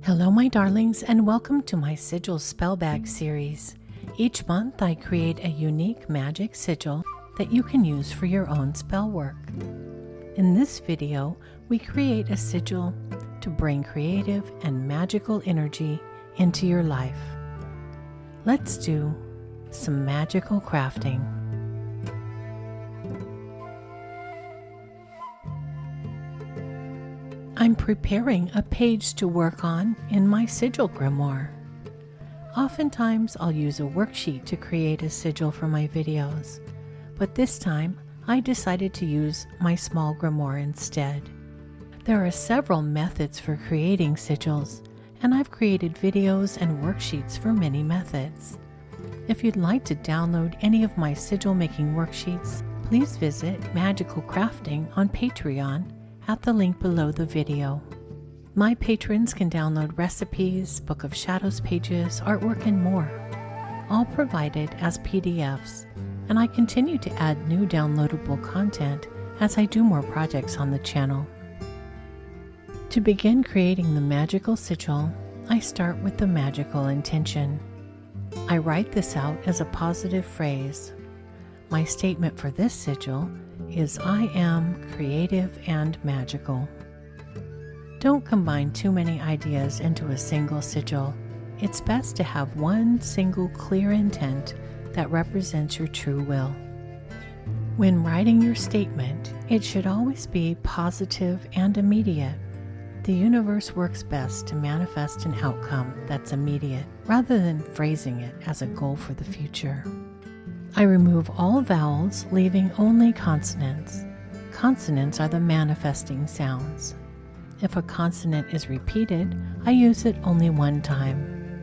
Hello my darlings, and welcome to my Sigil spell bag series. Each month I create a unique magic sigil that you can use for your own spell work. In this video, we create a sigil to bring creative and magical energy into your life. Let's do some magical crafting. I'm preparing a page to work on in my sigil grimoire. Oftentimes I'll use a worksheet to create a sigil for my videos, but this time I decided to use my small grimoire instead. There are several methods for creating sigils, and I've created videos and worksheets for many methods. If you'd like to download any of my sigil making worksheets, please visit Magical Crafting on Patreon at the link below the video. My patrons can download recipes, Book of Shadows pages, artwork, and more, all provided as PDFs, and I continue to add new downloadable content as I do more projects on the channel. To begin creating the magical sigil, I start with the magical intention. I write this out as a positive phrase. My statement for this sigil is I am creative and magical. Don't combine too many ideas into a single sigil. It's best to have one single clear intent that represents your true will. When writing your statement, it should always be positive and immediate. The universe works best to manifest an outcome that's immediate, rather than phrasing it as a goal for the future. I remove all vowels, leaving only consonants. Consonants are the manifesting sounds. If a consonant is repeated, I use it only one time.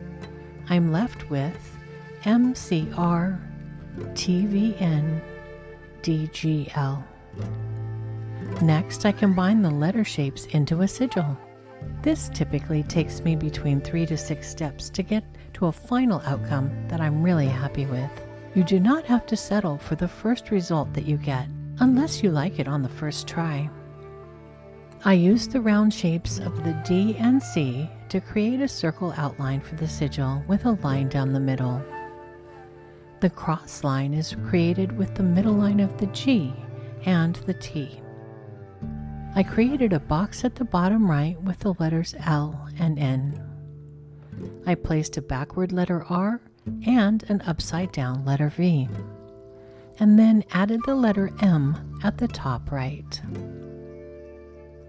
I'm left with MCR, TVN, DGL. Next, I combine the letter shapes into a sigil. This typically takes me between 3 to 6 steps to get to a final outcome that I'm really happy with. You do not have to settle for the first result that you get, unless you like it on the first try. I use the round shapes of the D and C to create a circle outline for the sigil with a line down the middle. The cross line is created with the middle line of the G and the T. I created a box at the bottom right with the letters L and N. I placed a backward letter R and an upside down letter V, and then added the letter M at the top right.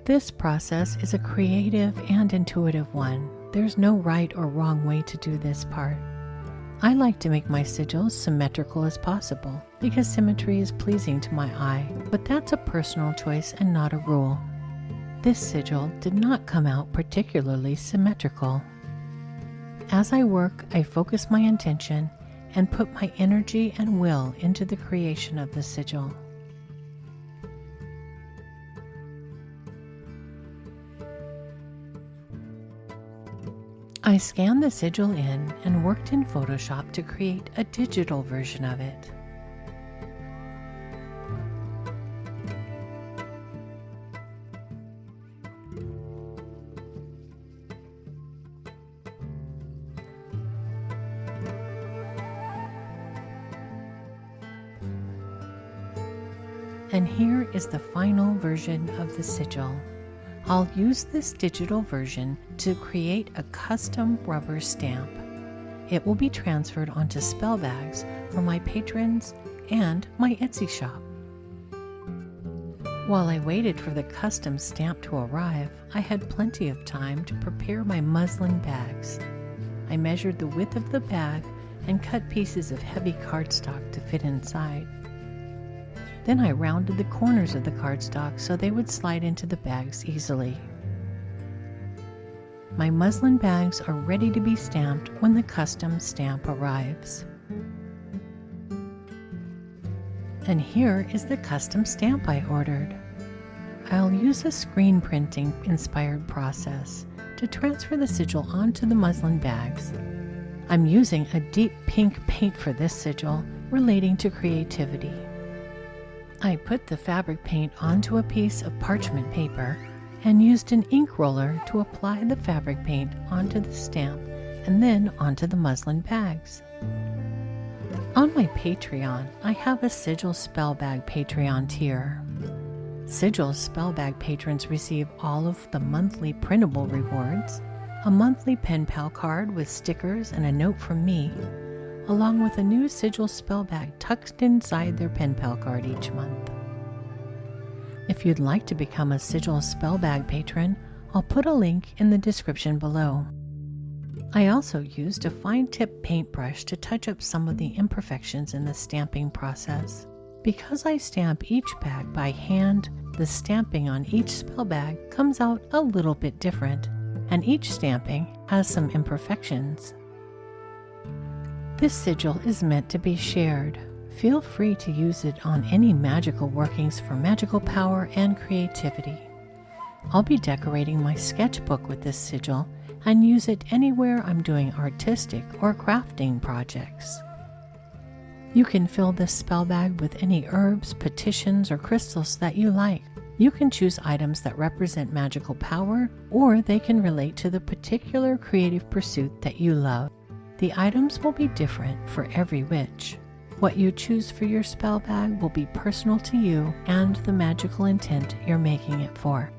This process is a creative and intuitive one. There's no right or wrong way to do this part. I like to make my sigils symmetrical as possible because symmetry is pleasing to my eye, but that's a personal choice and not a rule. This sigil did not come out particularly symmetrical. As I work, I focus my intention and put my energy and will into the creation of the sigil. I scanned the sigil in and worked in Photoshop to create a digital version of it. And here is the final version of the sigil. I'll use this digital version to create a custom rubber stamp. It will be transferred onto spell bags for my patrons and my Etsy shop. While I waited for the custom stamp to arrive, I had plenty of time to prepare my muslin bags. I measured the width of the bag and cut pieces of heavy cardstock to fit inside. Then I rounded the corners of the cardstock so they would slide into the bags easily. My muslin bags are ready to be stamped when the custom stamp arrives. And here is the custom stamp I ordered. I'll use a screen printing inspired process to transfer the sigil onto the muslin bags. I'm using a deep pink paint for this sigil, relating to creativity. I put the fabric paint onto a piece of parchment paper and used an ink roller to apply the fabric paint onto the stamp and then onto the muslin bags. On my Patreon, I have a Sigil Spell Bag Patreon tier. Sigil Spell Bag patrons receive all of the monthly printable rewards, a monthly pen pal card with stickers and a note from me, along with a new Sigil Spell Bag tucked inside their pen pal card each month. If you'd like to become a Sigil Spell Bag patron, I'll put a link in the description below. I also used a fine-tip paintbrush to touch up some of the imperfections in the stamping process. Because I stamp each bag by hand, the stamping on each spell bag comes out a little bit different, and each stamping has some imperfections. This sigil is meant to be shared. Feel free to use it on any magical workings for magical power and creativity. I'll be decorating my sketchbook with this sigil and use it anywhere I'm doing artistic or crafting projects. You can fill this spell bag with any herbs, petitions, or crystals that you like. You can choose items that represent magical power, or they can relate to the particular creative pursuit that you love. The items will be different for every witch. What you choose for your spell bag will be personal to you and the magical intent you're making it for.